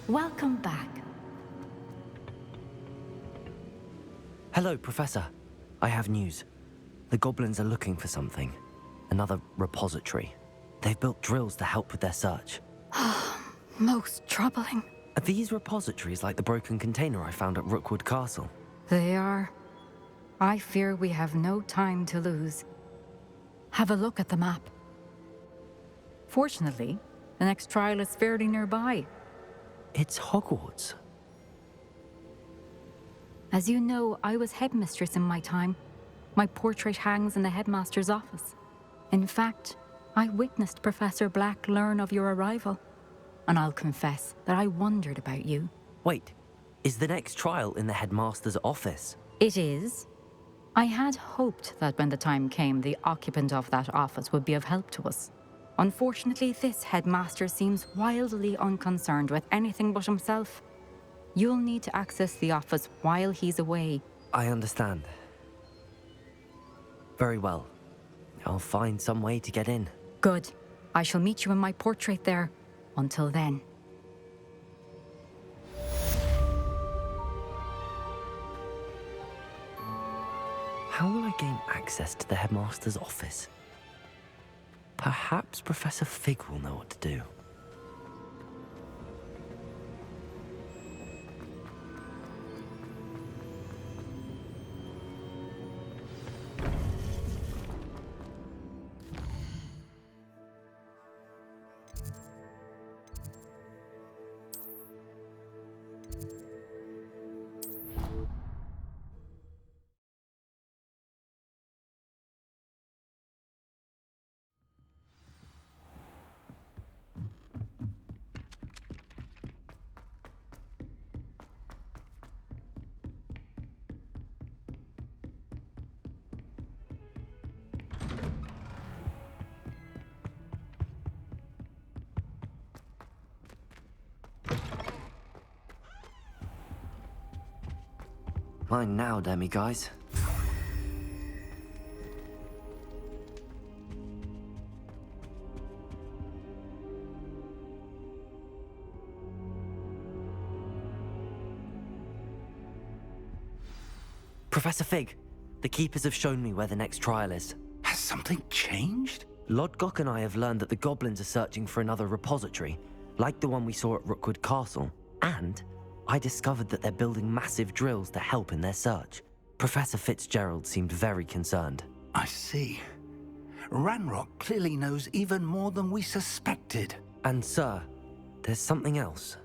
Welcome back. Hello, Professor. I have news. The goblins are looking for something. Another repository. They've built drills to help with their search. Most troubling. Are these repositories like the broken container I found at Rookwood Castle? They are. I fear we have no time to lose. Have a look at the map. Fortunately, the next trial is fairly nearby. It's Hogwarts. As you know, I was headmistress in my time. My portrait hangs in the headmaster's office. In fact, I witnessed Professor Black learn of your arrival. And I'll confess that I wondered about you. Wait, is the next trial in the headmaster's office? It is. I had hoped that when the time came, the occupant of that office would be of help to us. Unfortunately, this headmaster seems wildly unconcerned with anything but himself. You'll need to access the office while he's away. I understand. Very well. I'll find some way to get in. Good. I shall meet you in my portrait there. Until then. How will I gain access to the headmaster's office? Perhaps Professor Fig will know what to do. Mine now, demi-guys. Professor Fig, the Keepers have shown me where the next trial is. Has something changed? Lodgok and I have learned that the goblins are searching for another repository, like the one we saw at Rookwood Castle, and I discovered that they're building massive drills to help in their search. Professor Fitzgerald seemed very concerned. I see. Ranrock clearly knows even more than we suspected. And sir, there's something else.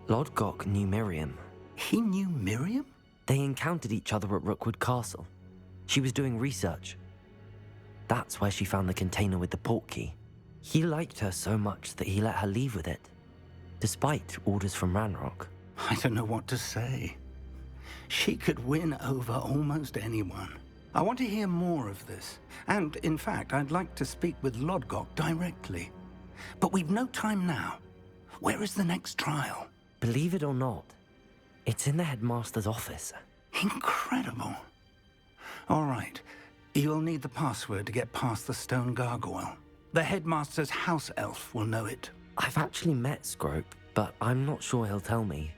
Lodgok knew Miriam. He knew Miriam? They encountered each other at Rookwood Castle. She was doing research. That's where she found the container with the portkey. He liked her so much that he let her leave with it, despite orders from Ranrock. I don't know what to say. She could win over almost anyone. I want to hear more of this. And, in fact, I'd like to speak with Lodgok directly. But we've no time now. Where is the next trial? Believe it or not, it's in the headmaster's office. Incredible. All right. You'll need the password to get past the stone gargoyle. The headmaster's house elf will know it. I've actually met Scrope, but I'm not sure he'll tell me.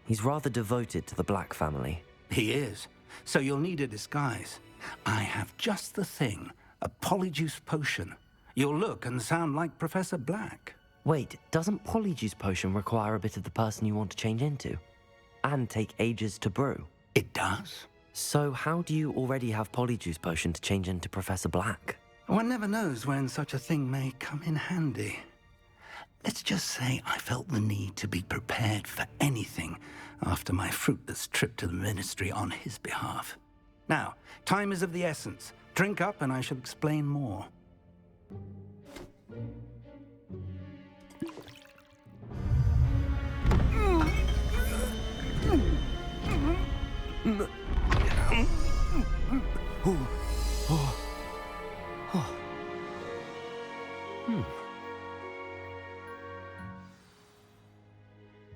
He's rather devoted to the Black family. He is. So you'll need a disguise. I have just the thing. A polyjuice potion. You'll look and sound like Professor Black. Wait, doesn't Polyjuice Potion require a bit of the person you want to change into? And take ages to brew? It does. So how do you already have Polyjuice Potion to change into Professor Black? One never knows when such a thing may come in handy. Let's just say I felt the need to be prepared for anything after my fruitless trip to the ministry on his behalf. Now, time is of the essence. Drink up and I shall explain more.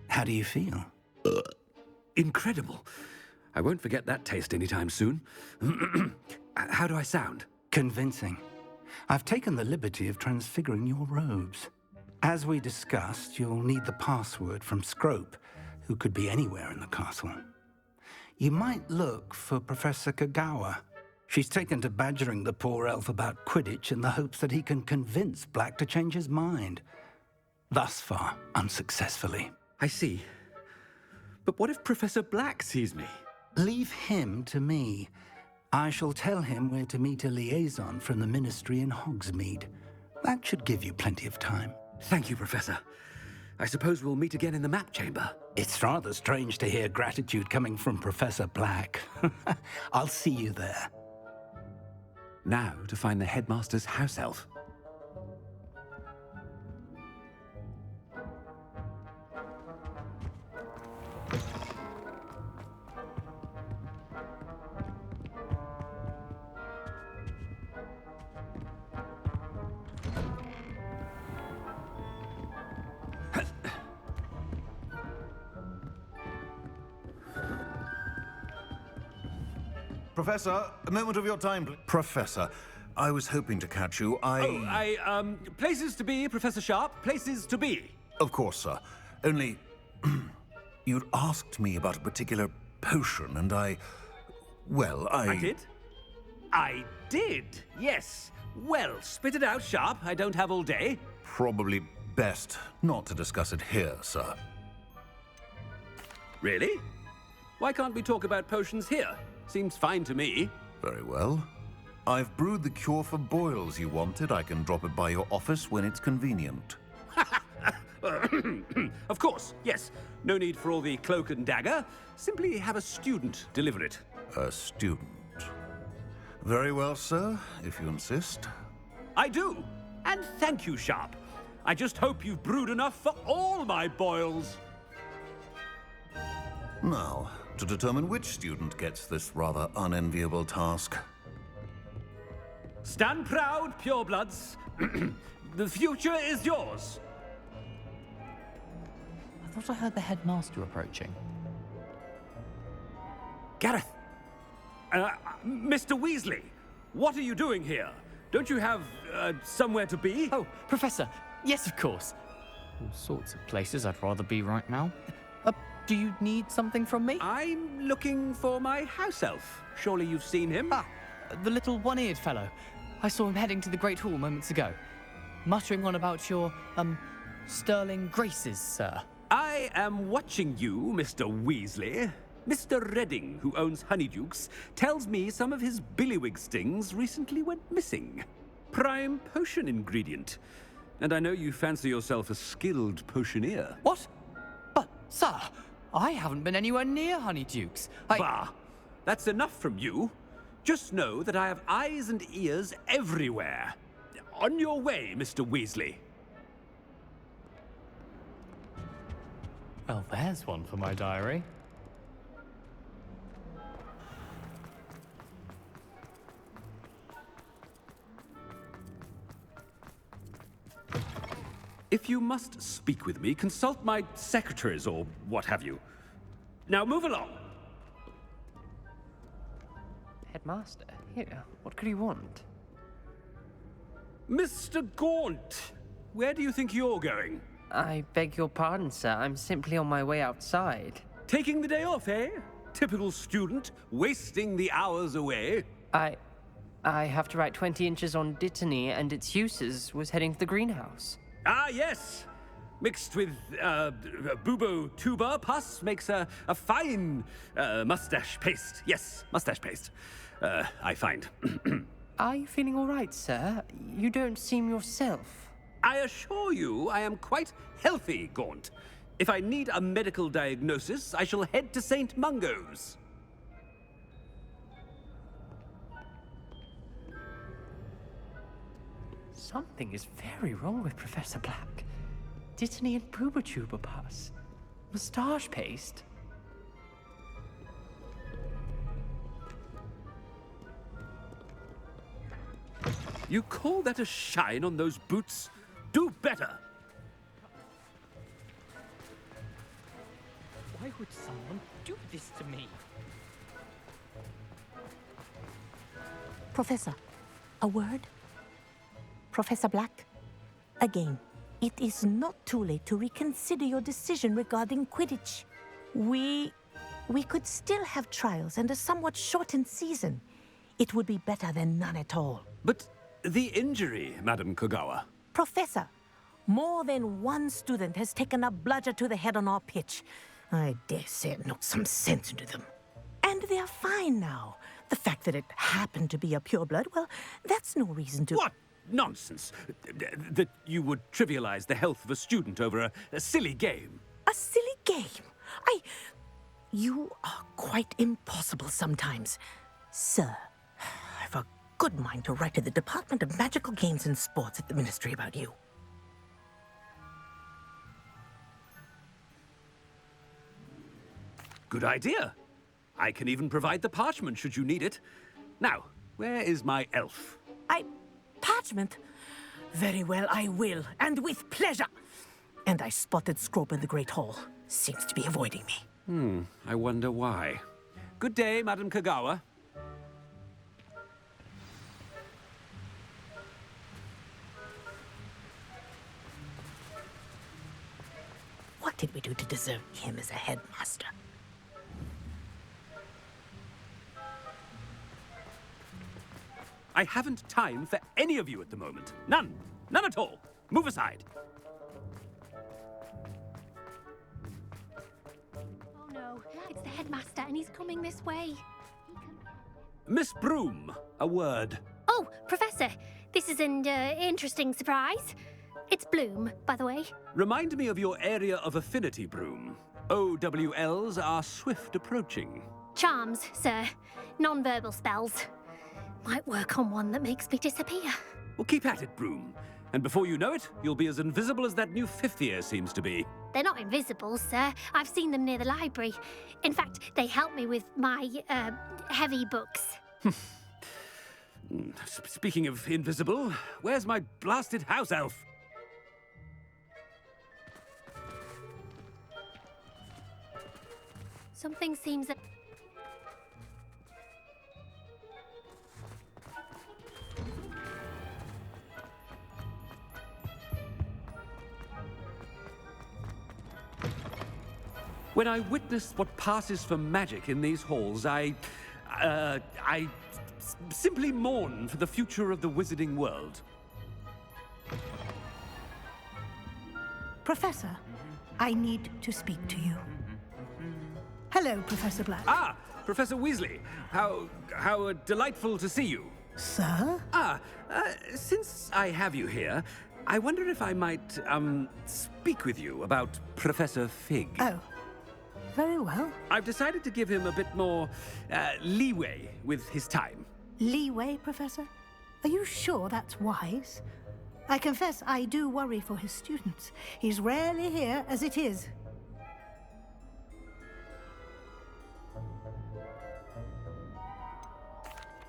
How do you feel? Incredible. I won't forget that taste anytime soon. How do I sound? Convincing. I've taken the liberty of transfiguring your robes. As we discussed, you'll need the password from Scrope, who could be anywhere in the castle. You might look for Professor Kagawa. She's taken to badgering the poor elf about Quidditch in the hopes that he can convince Black to change his mind. Thus far, unsuccessfully. I see. But what if Professor Black sees me? Leave him to me. I shall tell him where to meet a liaison from the Ministry in Hogsmeade. That should give you plenty of time. Thank you, Professor. I suppose we'll meet again in the map chamber. It's rather strange to hear gratitude coming from Professor Black. I'll see you there. Now to find the headmaster's house elf. Professor, a moment of your time, please. Professor, I was hoping to catch you. Places to be, Professor Sharp, places to be. Of course, sir. Only, you'd asked me about a particular potion, and I did? I did, yes. Well, spit it out, Sharp. I don't have all day. Probably best not to discuss it here, sir. Really? Why can't we talk about potions here? Seems fine to me. Very well. I've brewed the cure for boils you wanted. I can drop it by your office when it's convenient. Of course, yes. No need for all the cloak and dagger. Simply have a student deliver it. A student. Very well, sir, if you insist. I do. And thank you, Sharp. I just hope you've brewed enough for all my boils. Now, to determine which student gets this rather unenviable task. Stand proud, purebloods. The future is yours. I thought I heard the headmaster approaching. Gareth. Mr. Weasley, what are you doing here? Don't you have somewhere to be? Oh, Professor. Yes, of course. All sorts of places I'd rather be right now. Do you need something from me? I'm looking for my house elf. Surely you've seen him? Ah, the little one-eared fellow. I saw him heading to the Great Hall moments ago, muttering on about your, sterling graces, sir. I am watching you, Mr. Weasley. Mr. Redding, who owns Honeydukes, tells me some of his billywig stings recently went missing. Prime potion ingredient. And I know you fancy yourself a skilled potioneer. What? But, sir, I haven't been anywhere near Honeydukes. Bah! That's enough from you. Just know that I have eyes and ears everywhere. On your way, Mr. Weasley. Well, there's one for my diary. If you must speak with me, consult my secretaries or what have you. Now move along. Headmaster, here, what could he want? Mr. Gaunt, where do you think you're going? I beg your pardon, sir. I'm simply on my way outside. Taking the day off, eh? Typical student, wasting the hours away. I have to write 20 inches on Dittany and its uses. Was heading to the greenhouse. Ah, yes. Mixed with bubo tuber pus makes a fine mustache paste. Yes, mustache paste. I find. Are you feeling all right, sir? You don't seem yourself. I assure you I am quite healthy, Gaunt. If I need a medical diagnosis, I shall head to St. Mungo's. Something is very wrong with Professor Black. Dittany and Boobertuber pus. Moustache paste. You call that a shine on those boots? Do better! Why would someone do this to me? Professor, a word? Professor Black, again. It is not too late to reconsider your decision regarding Quidditch. We could still have trials and a somewhat shortened season. It would be better than none at all. But the injury, Madam Kogawa. Professor, more than one student has taken a bludger to the head on our pitch. I dare say it knocked some sense into them. And they're fine now. The fact that it happened to be a pureblood, well, that's no reason to... What nonsense! That you would trivialize the health of a student over a silly game. A silly game? You are quite impossible sometimes. Sir, I've a good mind to write to the Department of Magical Games and Sports at the Ministry about you. Good idea. I can even provide the parchment should you need it. Now, where is my elf? Parchment? Very well, I will, and with pleasure. And I spotted Scrope in the Great Hall. Seems to be avoiding me. I wonder why. Good day, Madam Kogawa. What did we do to deserve him as a headmaster? I haven't time for any of you at the moment. None. None at all. Move aside. Oh no, it's the headmaster and he's coming this way. Miss Broom, a word. Oh, Professor, this is an interesting surprise. It's Bloom, by the way. Remind me of your area of affinity, Broom. OWLs are swift approaching. Charms, sir. Non-verbal spells. Might work on one that makes me disappear. Well, keep at it, Broom. And before you know it, you'll be as invisible as that new fifth year seems to be. They're not invisible, sir. I've seen them near the library. In fact, they help me with my, heavy books. Speaking of invisible, where's my blasted house elf? Something seems... When I witness what passes for magic in these halls, I simply mourn for the future of the wizarding world. Professor, I need to speak to you. Hello, Professor Black. Ah, Professor Weasley. How delightful to see you. Sir? Since I have you here, I wonder if I might, speak with you about Professor Fig. Oh, very well. I've decided to give him a bit more, leeway with his time. Leeway, Professor? Are you sure that's wise? I confess I do worry for his students. He's rarely here as it is.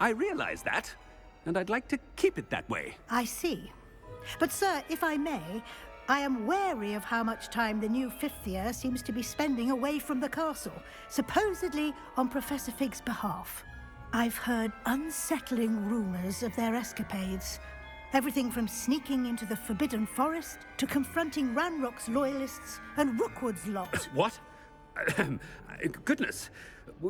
I realize that, and I'd like to keep it that way. I see. But, sir, if I may, I am wary of how much time the new fifth year seems to be spending away from the castle, supposedly on Professor Fig's behalf. I've heard unsettling rumors of their escapades. Everything from sneaking into the Forbidden Forest to confronting Ranrock's loyalists and Rookwood's lot. What? Goodness.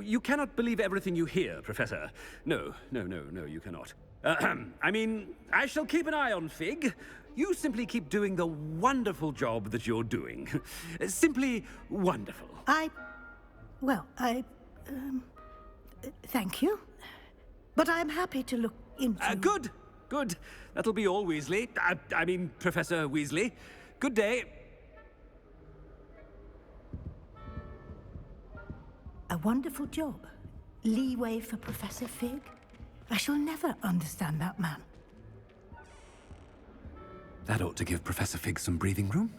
You cannot believe everything you hear, Professor. No, you cannot. I mean, I shall keep an eye on Fig. You simply keep doing the wonderful job that you're doing. Simply wonderful. Thank you. But I'm happy to look into... Good. That'll be all, Weasley. I mean, Professor Weasley. Good day. A wonderful job. Leeway for Professor Fig. I shall never understand that man. That ought to give Professor Fig some breathing room.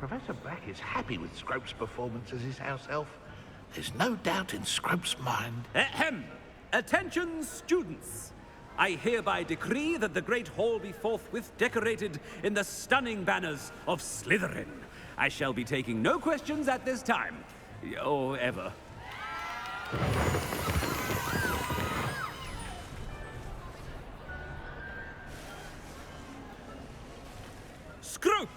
Professor Black is happy with Scrope's performance as his house elf. There's no doubt in Scrope's mind. Ahem! Attention, students! I hereby decree that the Great Hall be forthwith decorated in the stunning banners of Slytherin. I shall be taking no questions at this time. Or ever. Scrope!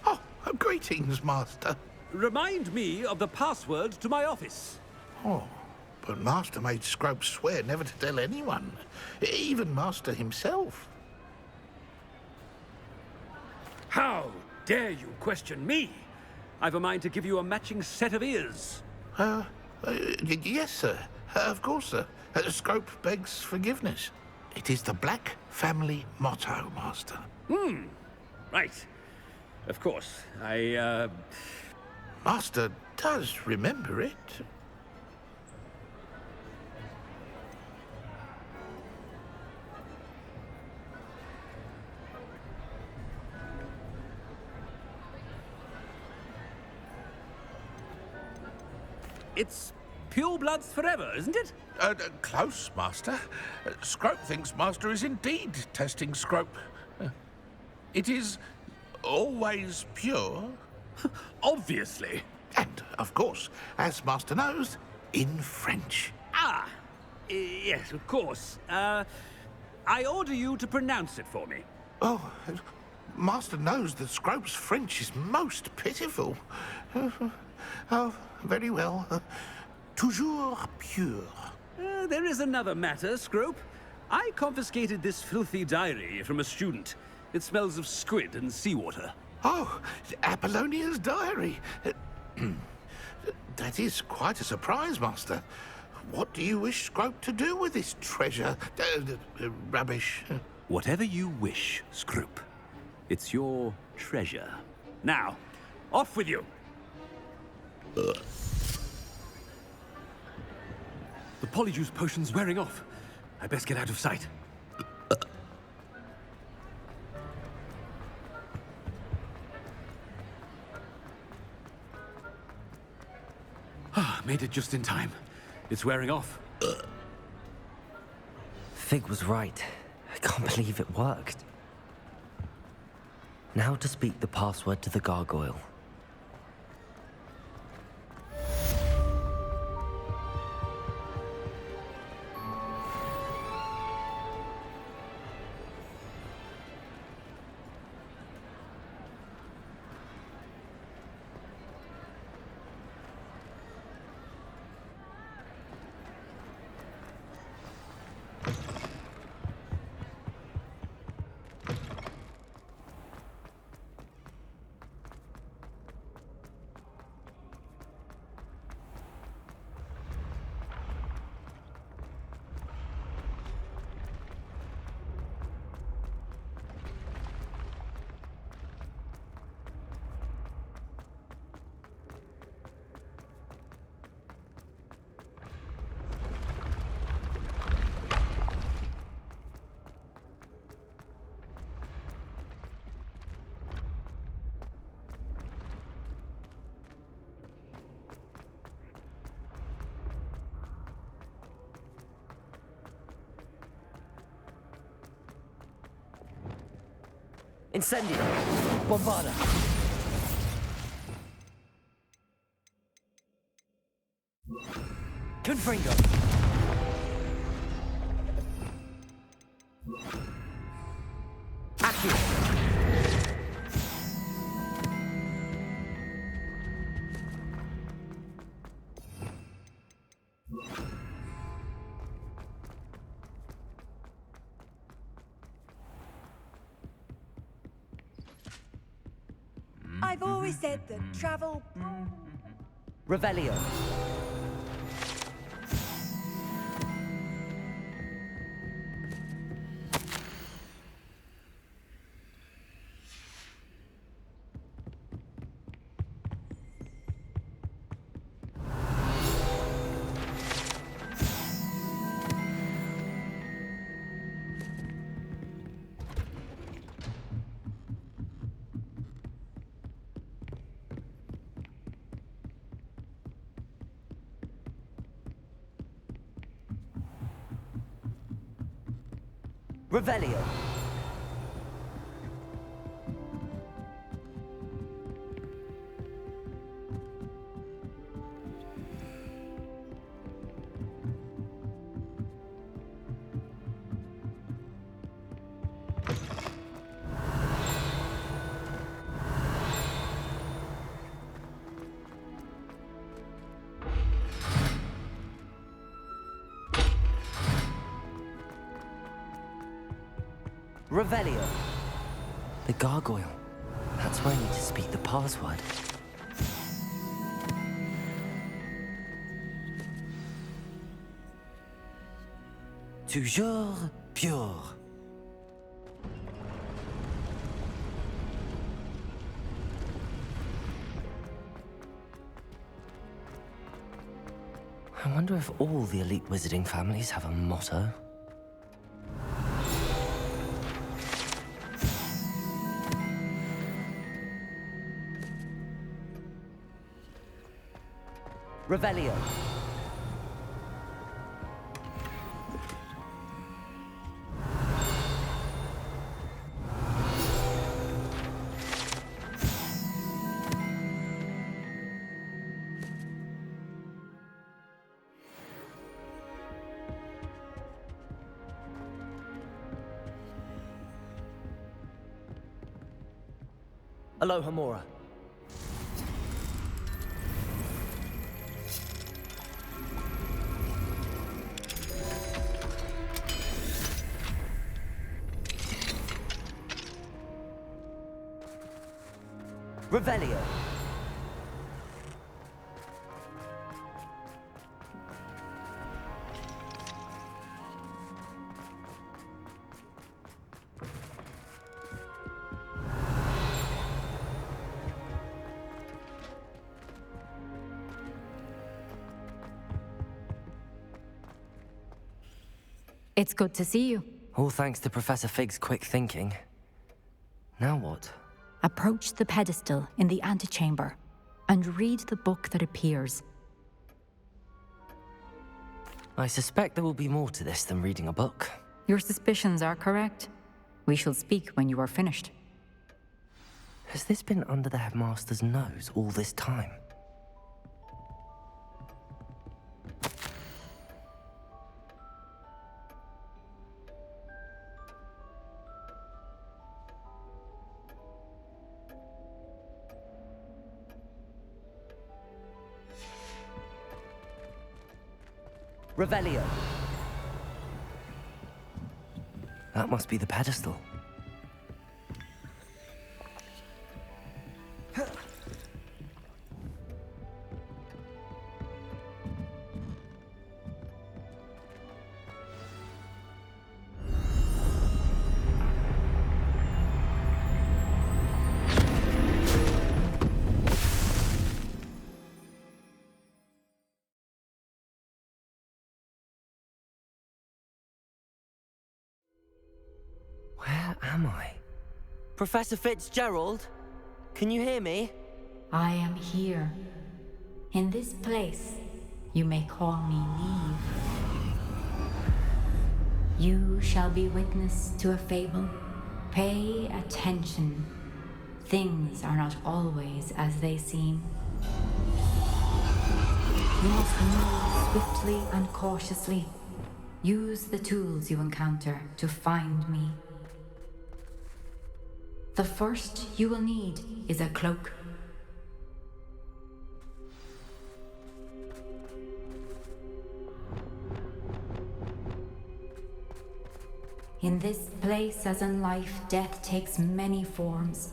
Oh, greetings, Master. Remind me of the password to my office. Oh, but Master made Scrope swear never to tell anyone, even Master himself. How dare you question me? I've a mind to give you a matching set of ears. Yes, sir. Of course, sir. Scrope begs forgiveness. It is the Black family motto, Master. Right. Of course. Master does remember it. It's pure bloods forever, isn't it? Close, Master. Scrope thinks Master is indeed testing Scrope. It is always pure. Obviously. And, of course, as Master knows, in French. Yes, of course. I order you to pronounce it for me. Oh, Master knows that Scrope's French is most pitiful. Oh, very well. Toujours pure. There is another matter, Scrope. I confiscated this filthy diary from a student. It smells of squid and seawater. Oh, Apollonia's diary. That is quite a surprise, Master. What do you wish Scrope to do with this treasure? Rubbish. Whatever you wish, Scrope. It's your treasure. Now, off with you. The polyjuice potion's wearing off. I best get out of sight. Made it just in time. It's wearing off. Fig was right. I can't believe it worked. Now to speak the password to the gargoyle. Incendio! Bombarda! Confringo! Accio! I've always said that travel... Revelio. Revelio. Revelio. The gargoyle. That's why I need to speak the password. Toujours pure. I wonder if all the elite wizarding families have a motto. Revelio. Aloha Mora. Revelio. It's good to see you. All thanks to Professor Fig's quick thinking. Now what? Approach the pedestal in the antechamber and read the book that appears. I suspect there will be more to this than reading a book. Your suspicions are correct. We shall speak when you are finished. Has this been under the headmaster's nose all this time? Revelio. That must be the pedestal. Where am I? Professor Fitzgerald? Can you hear me? I am here. In this place, you may call me Niamh. You shall be witness to a fable. Pay attention. Things are not always as they seem. You must move swiftly and cautiously. Use the tools you encounter to find me. The first you will need is a cloak. In this place, as in life, death takes many forms.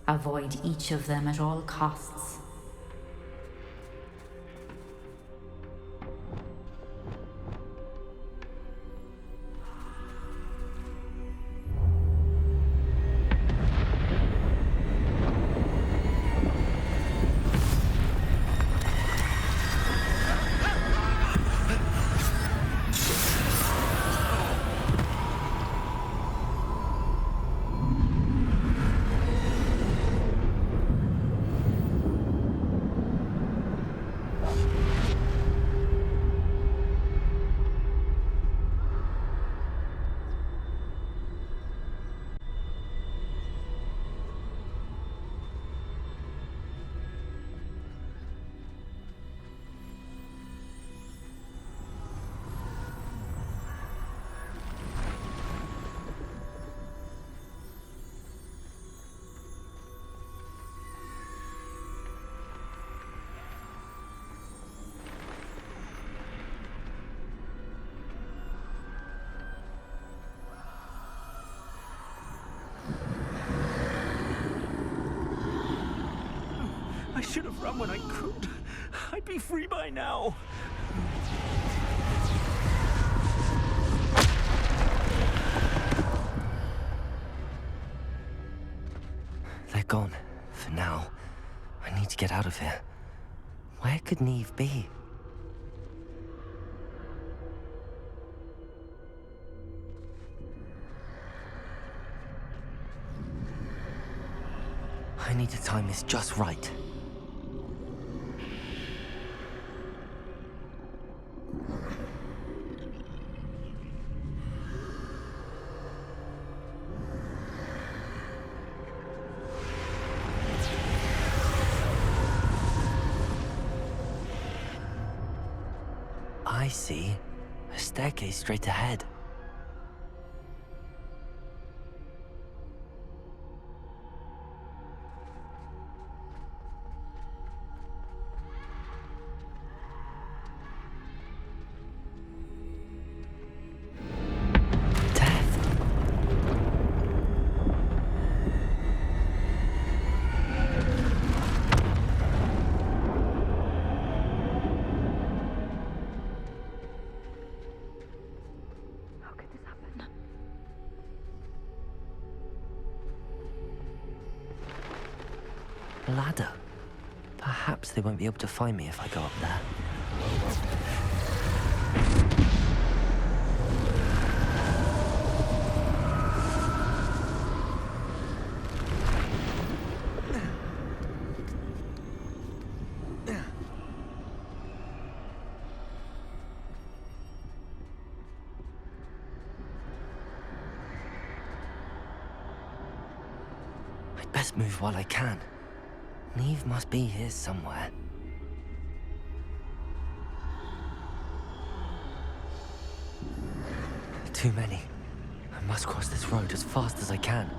Avoid each of them at all costs. should have run when I could. I'd be free by now. They're gone. For now. I need to get out of here. Where could Niamh be? I need to time this just right. I see. A staircase straight ahead. Ladder. Perhaps they won't be able to find me if I go up there. I'd best move while I can. Niamh must be here somewhere. Too many. I must cross this road as fast as I can.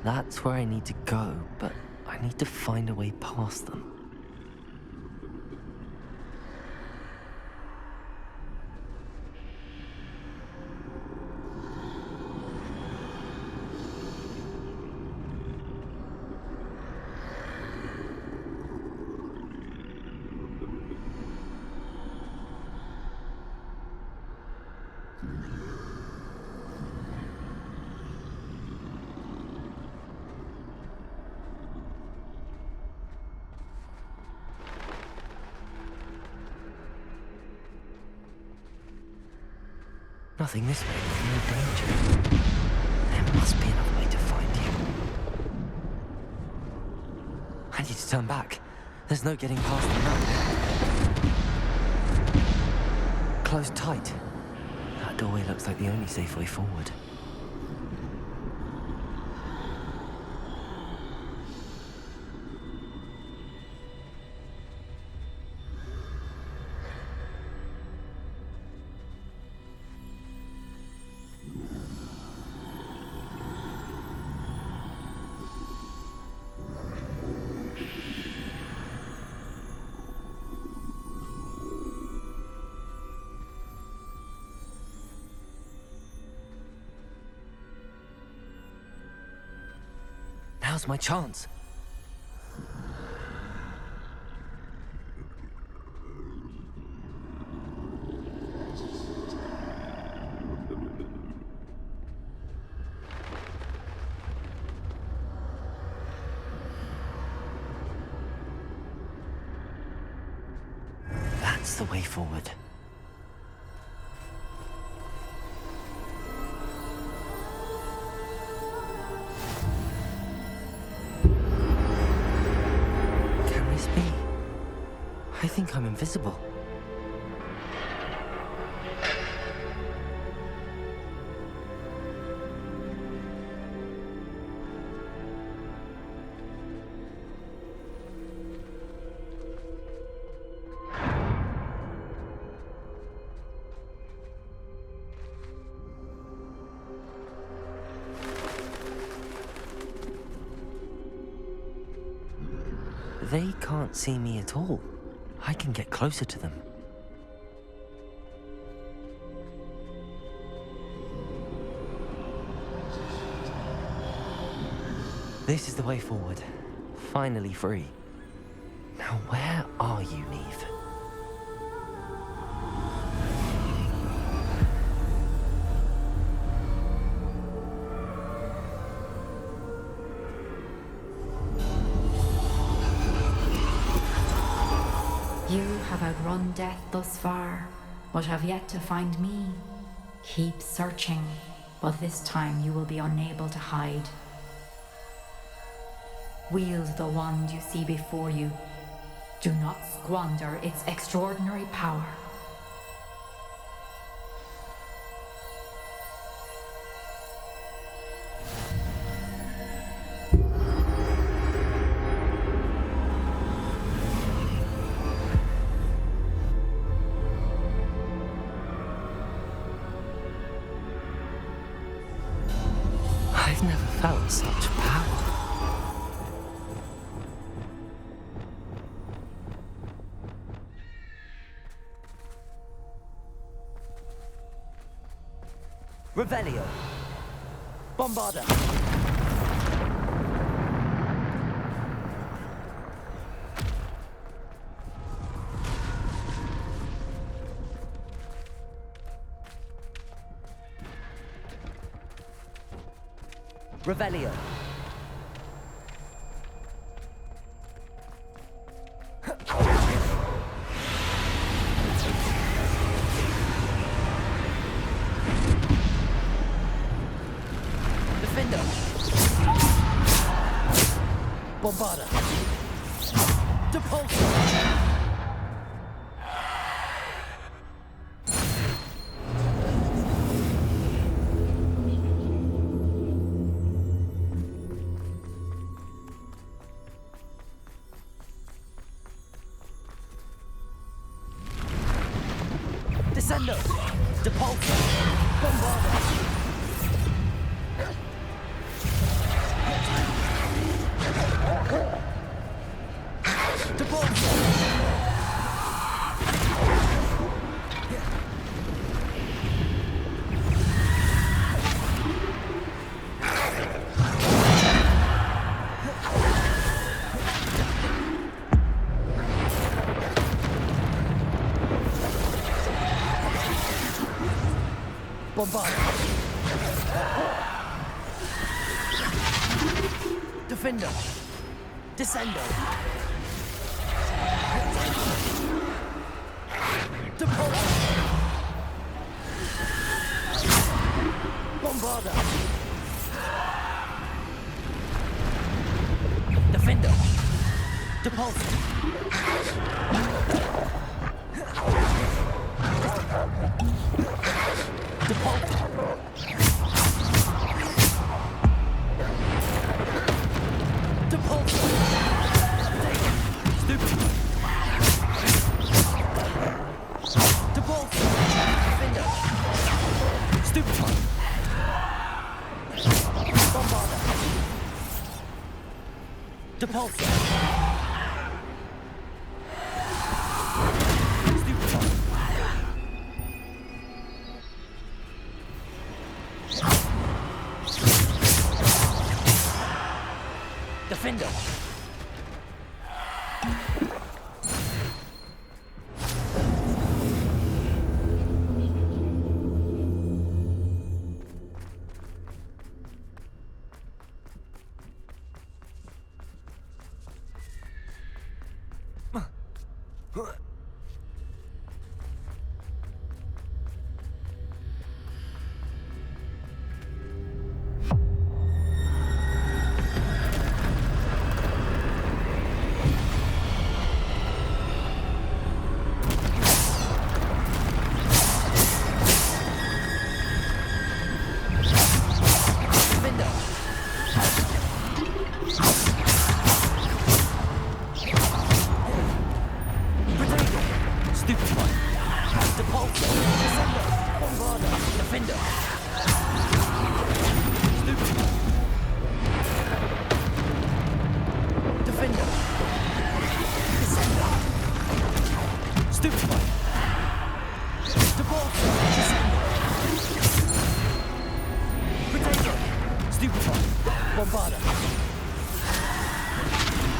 That's where I need to go, but I need to find a way past them. Nothing this way, no danger. There must be another way to find you. I need to turn back. There's no getting past the map. Closed tight. That doorway looks like the only safe way forward. Now's my chance. That's the way forward. I think I'm invisible. They can't see me at all. I can get closer to them. This is the way forward. Finally free. Now where are you, Niamh? You have outrun death thus far, but have yet to find me. Keep searching, but this time you will be unable to hide. Wield the wand you see before you. Do not squander its extraordinary power. I've never felt such power. Revelio. Bombarda. Revelio. Defender. Bombarda. Depulso. Descendo. Depulso. Bombarda. Bombarda. Defender. Descendo. Depulso. Bombarda. Defender. Depulso. Depulso. Defender. Protect. Stupefy. Debalter. Descender. Potato. Stupefy. Bombarda.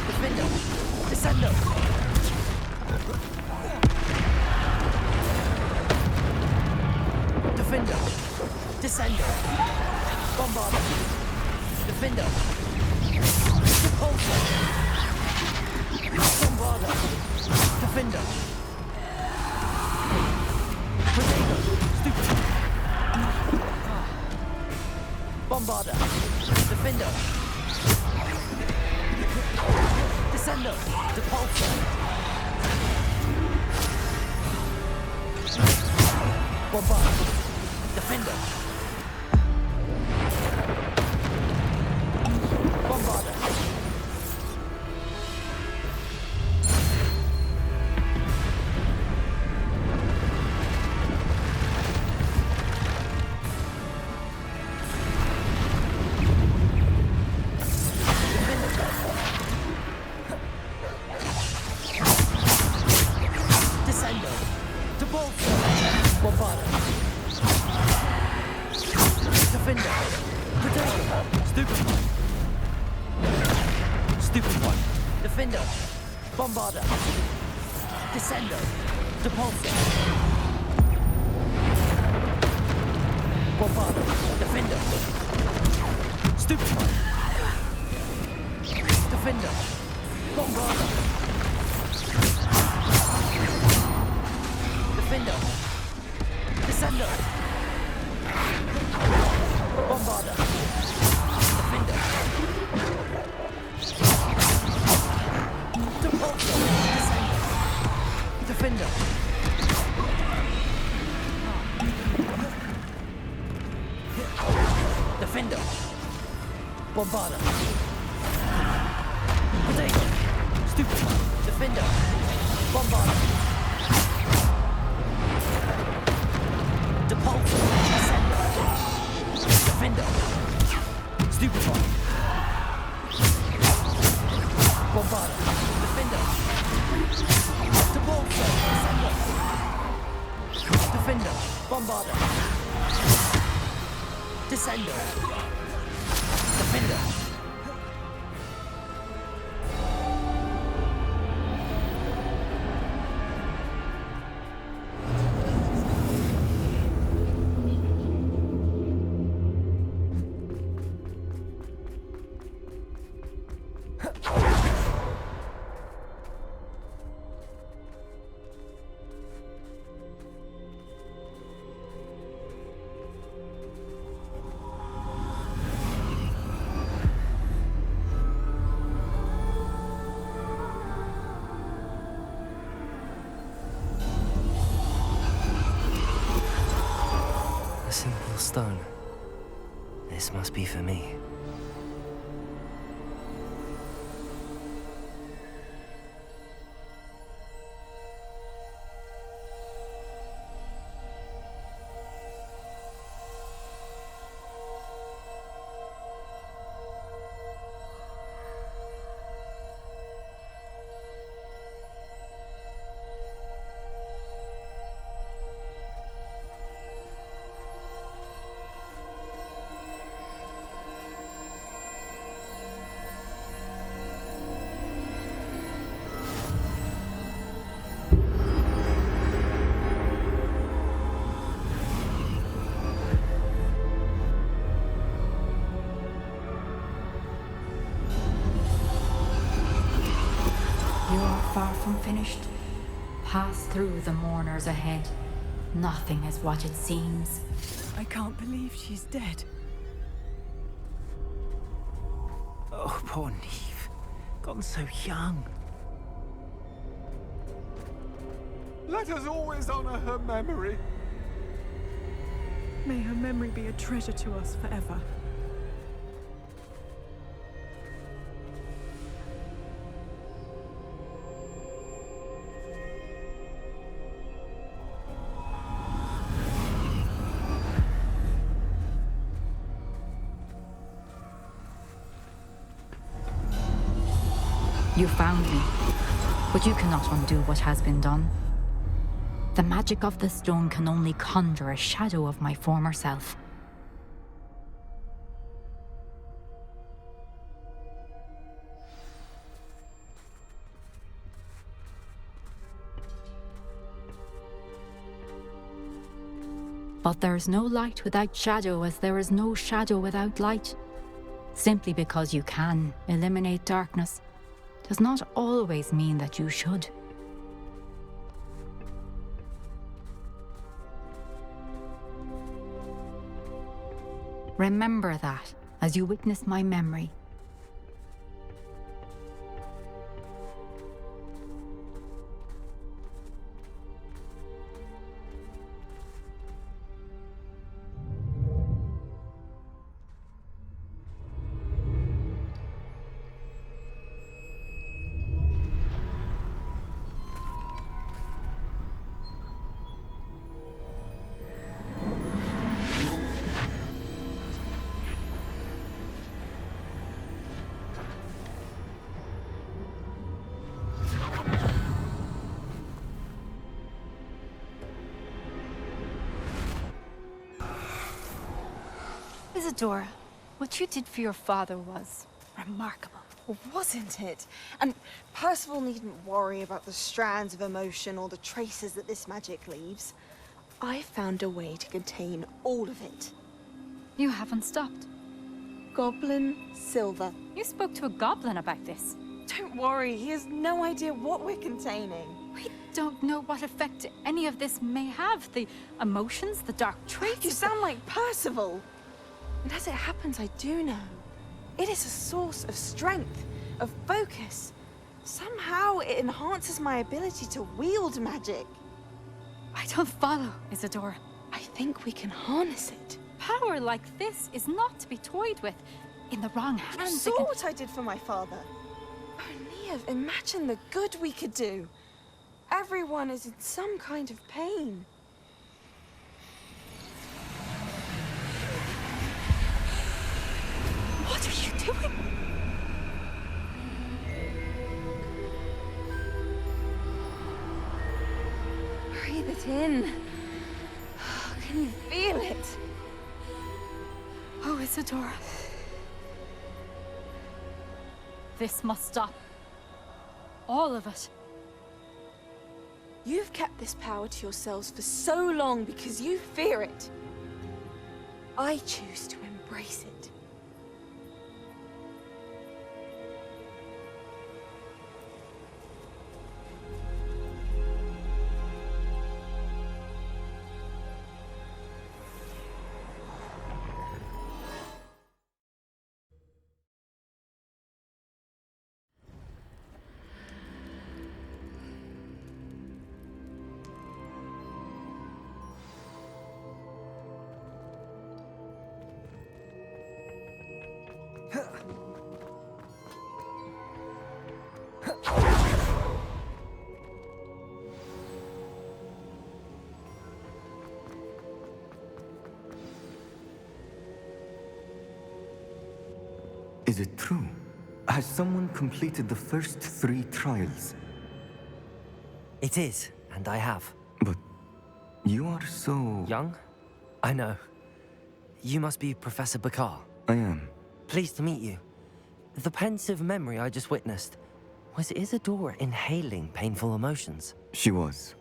Defender. Descendo. Defender. Descender. Bombarda. Defender. Repulsor. Bombarda. Defender. Potato. Stupid. Bombarda. Defender. Descender. Repulsor. Bombarda. Defender. Bombarda. Descendo. Debalter. Bombarda. Defender. Potato. Stupefy. Stupefy. Defender. Bombarda. Descendo. Depulsor. Bombarda. Defender. Stupefy. Defender. Bombarda. Defender. Descendo. Bombarda. Defender. Depulsor. Descender. Defender. Defender. Bombarda. Potato. Stupefy. Defender. Bombarda. Depulsor. Descender. Defender. Stupefy. Bombarda. Defender. Depulsor. Descender. Defender. Bombarda. Descender. Defender. A simple stone. This must be for me. You are far from finished. Pass through the mourners ahead. Nothing is what it seems. I can't believe she's dead. Oh, poor Niamh. Gone so young. Let us always honor her memory. May her memory be a treasure to us forever. You found me, but you cannot undo what has been done. The magic of the stone can only conjure a shadow of my former self. But there is no light without shadow, as there is no shadow without light. Simply because you can eliminate darkness does not always mean that you should. Remember that as you witness my memory. Isadora, what you did for your father was remarkable. Well, wasn't it? And Percival needn't worry about the strands of emotion or the traces that this magic leaves. I found a way to contain all of it. You haven't stopped. Goblin Silver. You spoke to a goblin about this. Don't worry, he has no idea what we're containing. We don't know what effect any of this may have. The emotions, the dark traits. You sound like Percival. And as it happens, I do know. It is a source of strength, of focus. Somehow it enhances my ability to wield magic. I don't follow, Isadora. I think we can harness it. Power like this is not to be toyed with. In the wrong hands, You saw what I did for my father. Oh, Niamh, imagine the good we could do. Everyone is in some kind of pain. What are you doing? Breathe it in. Can you feel it? Oh, Isadora. This must stop. All of it. You've kept this power to yourselves for so long because you fear it. I choose to embrace it. Is it true? Has someone completed the first 3 trials? It is, and I have. But you are so... Young? I know. You must be Professor Bakar. I am. Pleased to meet you. The pensive memory I just witnessed, was Isadora inhaling painful emotions? She was.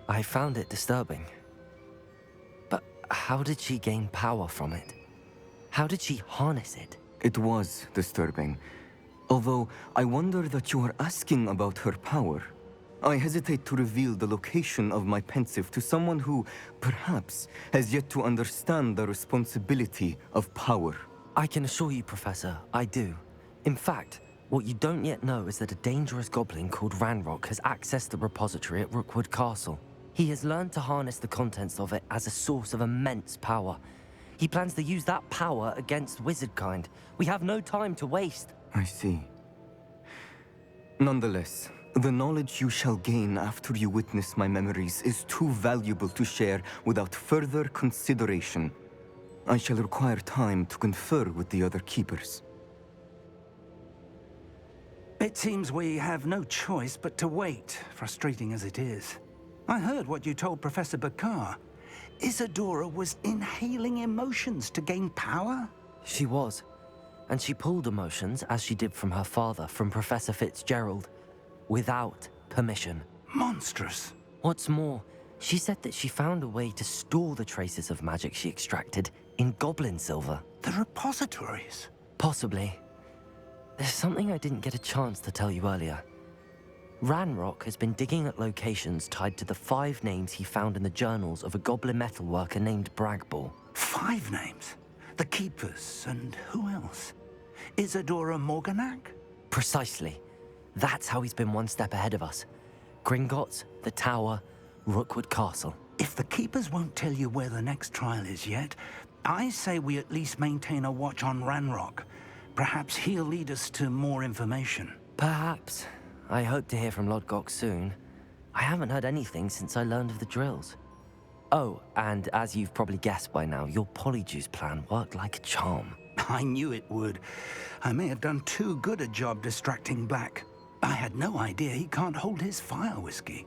I found it disturbing. But how did she gain power from it? How did she harness it? It was disturbing. Although, I wonder that you are asking about her power. I hesitate to reveal the location of my pensive to someone who, perhaps, has yet to understand the responsibility of power. I can assure you, Professor, I do. In fact, what you don't yet know is that a dangerous goblin called Ranrock has accessed the repository at Rookwood Castle. He has learned to harness the contents of it as a source of immense power. He plans to use that power against wizardkind. We have no time to waste. I see. Nonetheless, the knowledge you shall gain after you witness my memories is too valuable to share without further consideration. I shall require time to confer with the other keepers. It seems we have no choice but to wait, frustrating as it is. I heard what you told Professor Bakar. Isadora was inhaling emotions to gain power? She was. And she pulled emotions, as she did from her father, from Professor Fitzgerald, without permission. Monstrous. What's more, she said that she found a way to store the traces of magic she extracted in goblin silver. The repositories? Possibly. There's something I didn't get a chance to tell you earlier. Ranrock has been digging at locations tied to the 5 names he found in the journals of a goblin metalworker named Bragball. 5 names? The Keepers, and who else? Isadora Morganac? Precisely. That's how he's been one step ahead of us. Gringotts, the Tower, Rookwood Castle. If the Keepers won't tell you where the next trial is yet, I say we at least maintain a watch on Ranrock. Perhaps he'll lead us to more information. Perhaps. I hope to hear from Lodgok soon. I haven't heard anything since I learned of the drills. Oh, and as you've probably guessed by now, your Polyjuice plan worked like a charm. I knew it would. I may have done too good a job distracting Black. I had no idea he can't hold his fire whiskey.